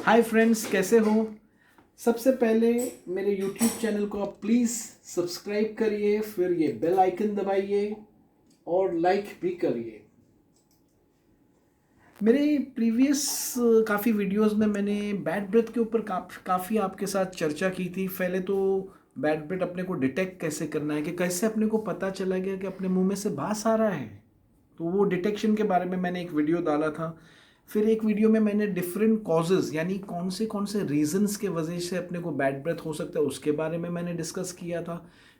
Hi friends, कैसे हो। सबसे पहले मेरे यूट्यूब चैनल को आप प्लीज़ सब्सक्राइब करिए, फिर ये बेल आइकन दबाइए और लाइक भी करिए। मेरे प्रीवियस काफ़ी वीडियोस में मैंने बैड ब्रेथ के ऊपर काफ़ी आपके साथ चर्चा की थी। पहले तो बैड ब्रेथ अपने को डिटेक्ट कैसे करना है, कि कैसे अपने को पता चला गया कि अपने मुंह में से बास आ रहा है, तो वो डिटेक्शन के बारे में मैंने एक वीडियो डाला था। फिर एक वीडियो में मैंने डिफरेंट कॉजेज़, यानी कौन से रीजंस के वजह से अपने को बैड ब्रेथ हो सकता है, उसके बारे में मैंने डिस्कस किया था।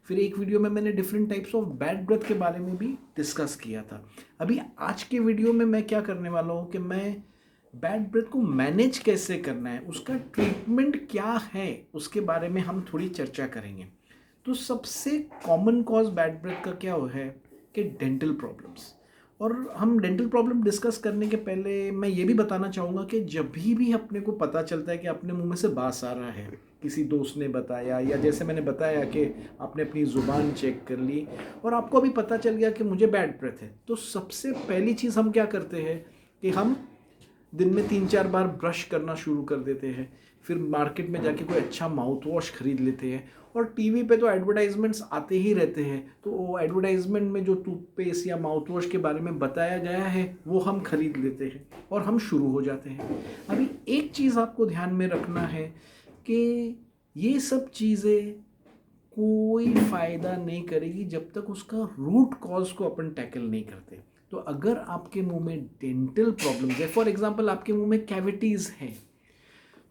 फिर एक वीडियो में मैंने different types of bad breath के बारे में भी डिस्कस किया था। अभी आज के वीडियो में मैं क्या करने वाला हूँ कि मैं बैड ब्रेथ को मैनेज कैसे करना है, उसका ट्रीटमेंट क्या है, उसके बारे में हम थोड़ी चर्चा करेंगे। तो सबसे कॉमन कॉज बैड ब्रेथ का क्या है कि डेंटल प्रॉब्लम्स। और हम डेंटल प्रॉब्लम डिस्कस करने के पहले मैं ये भी बताना चाहूँगा कि जब भी अपने को पता चलता है कि अपने मुंह में से बास आ रहा है, किसी दोस्त ने बताया या जैसे मैंने बताया कि आपने अपनी ज़ुबान चेक कर ली और आपको अभी पता चल गया कि मुझे बैड ब्रेथ है, तो सबसे पहली चीज़ हम क्या करते हैं कि हम दिन में 3-4 बार ब्रश करना शुरू कर देते हैं। फिर मार्केट में जाके कोई अच्छा माउथ वॉश खरीद लेते हैं। और टीवी पे तो एडवर्टाइजमेंट्स आते ही रहते हैं, तो वो एडवर्टाइजमेंट में जो टूथपेस्ट या माउथ वॉश के बारे में बताया गया है वो हम खरीद लेते हैं और हम शुरू हो जाते हैं। अभी एक चीज़ आपको ध्यान में रखना है कि ये सब चीज़ें कोई फ़ायदा नहीं करेगी जब तक उसका रूट कॉज को अपन टैकल नहीं करते। तो अगर आपके मुंह में डेंटल प्रॉब्लम्स है, फॉर एग्जांपल आपके मुंह में कैविटीज़ हैं,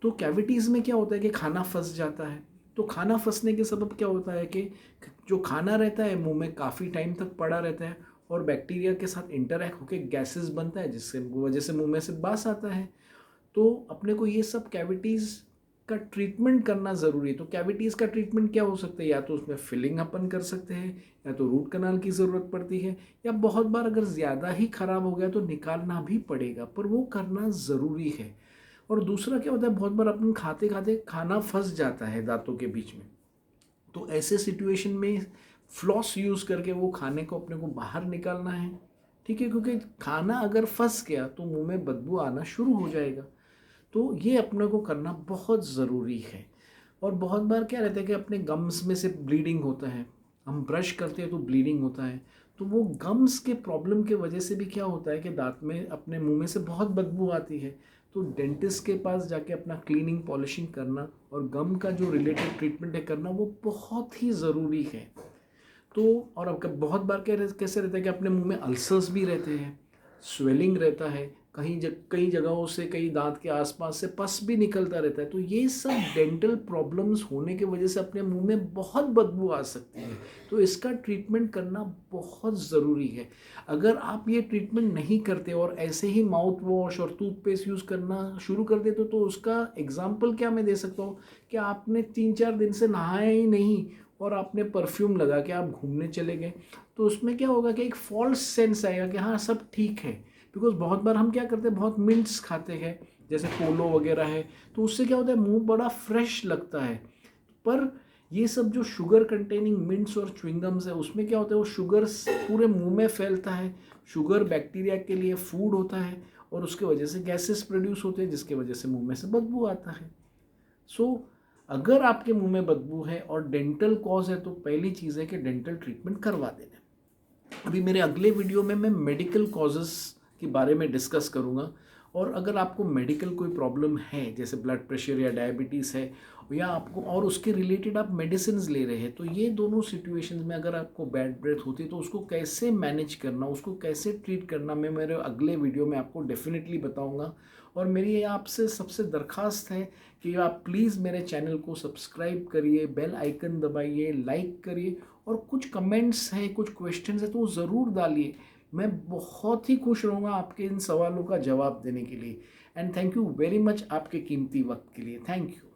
तो कैविटीज़ में क्या होता है कि खाना फंस जाता है। तो खाना फंसने के सबब क्या होता है कि जो खाना रहता है मुंह में काफ़ी टाइम तक पड़ा रहता है और बैक्टीरिया के साथ इंटरैक्ट होकर गैसेस बनता है, जिससे वजह से मुंह में से बास आता है। तो अपने को ये सब कैविटीज़ का ट्रीटमेंट करना ज़रूरी है। तो कैविटीज़ का ट्रीटमेंट क्या हो सकता है, या तो उसमें फिलिंग अपन कर सकते हैं, या तो रूट कनाल की ज़रूरत पड़ती है, या बहुत बार अगर ज़्यादा ही ख़राब हो गया तो निकालना भी पड़ेगा, पर वो करना ज़रूरी है। और दूसरा क्या होता है, बहुत बार अपन खाते खाते खाना फंस जाता है दांतों के बीच में, तो ऐसे सिचुएशन में फ्लॉस यूज़ करके वो खाने को अपने को बाहर निकालना है। ठीक है, क्योंकि खाना अगर फंस गया तो मुंह में बदबू आना शुरू हो जाएगा। तो ये अपने को करना बहुत ज़रूरी है। और बहुत बार क्या रहता है कि अपने गम्स में से ब्लीडिंग होता है, हम ब्रश करते हैं तो ब्लीडिंग होता है। तो वो गम्स के प्रॉब्लम के वजह से भी क्या होता है कि दांत में अपने मुंह में से बहुत बदबू आती है। तो डेंटिस्ट के पास जाके अपना क्लीनिंग पॉलिशिंग करना और गम का जो रिलेटेड ट्रीटमेंट है करना, वो बहुत ही ज़रूरी है। तो और अब बहुत बार कैसे रहता है कि अपने मुंह में अल्सर्स भी रहते हैं, स्वेलिंग रहता है, कई जगहों से, कई दांत के आसपास से पस भी निकलता रहता है। तो ये सब डेंटल प्रॉब्लम्स होने की वजह से अपने मुंह में बहुत बदबू आ सकती है। तो इसका ट्रीटमेंट करना बहुत ज़रूरी है। अगर आप ये ट्रीटमेंट नहीं करते और ऐसे ही माउथ वॉश और टूथपेस्ट यूज़ करना शुरू कर देते तो उसका एग्जाम्पल क्या मैं दे सकता हूँ कि आपने 3-4 दिन से नहाया ही नहीं और आपने परफ्यूम लगा के आप घूमने चले गए, तो उसमें क्या होगा कि एक फॉल्स सेंस आएगा कि हाँ सब ठीक है। बिकॉज बहुत बार हम क्या करते हैं, बहुत मिंट्स खाते हैं, जैसे पोलो वगैरह है, तो उससे क्या होता है मुंह बड़ा फ्रेश लगता है। पर ये सब जो शुगर कंटेनिंग मिंट्स और च्युइंगम्स है, उसमें क्या होता है, वो शुगर पूरे मुंह में फैलता है। शुगर बैक्टीरिया के लिए फूड होता है और उसके वजह से गैसेस प्रोड्यूस होते हैं, जिसके वजह से मुंह में से बदबू आता है। सो अगर आपके मुंह में बदबू है और डेंटल कॉज है, तो पहली चीज़ है कि डेंटल ट्रीटमेंट करवा देना। अभी मेरे अगले वीडियो में मैं मेडिकल कॉजेज़ के बारे में डिस्कस करूँगा। और अगर आपको मेडिकल कोई प्रॉब्लम है, जैसे ब्लड प्रेशर या डायबिटीज़ है, या आपको और उसके रिलेटेड आप मेडिसिन ले रहे हैं, तो ये दोनों सिचुएशंस में अगर आपको बैड ब्रेथ होती है तो उसको कैसे मैनेज करना, उसको कैसे ट्रीट करना, मैं मेरे अगले वीडियो में आपको डेफिनेटली बताऊँगा। और मेरी आपसे सबसे दरख्वास्त है कि आप प्लीज़ मेरे चैनल को सब्सक्राइब करिए, बेल आइकन दबाइए, लाइक करिए, और कुछ कमेंट्स हैं, कुछ क्वेश्चंस हैं तो ज़रूर डालिए। मैं बहुत ही खुश रहूँगा आपके इन सवालों का जवाब देने के लिए। And thank you very much आपके कीमती वक्त के लिए। Thank you.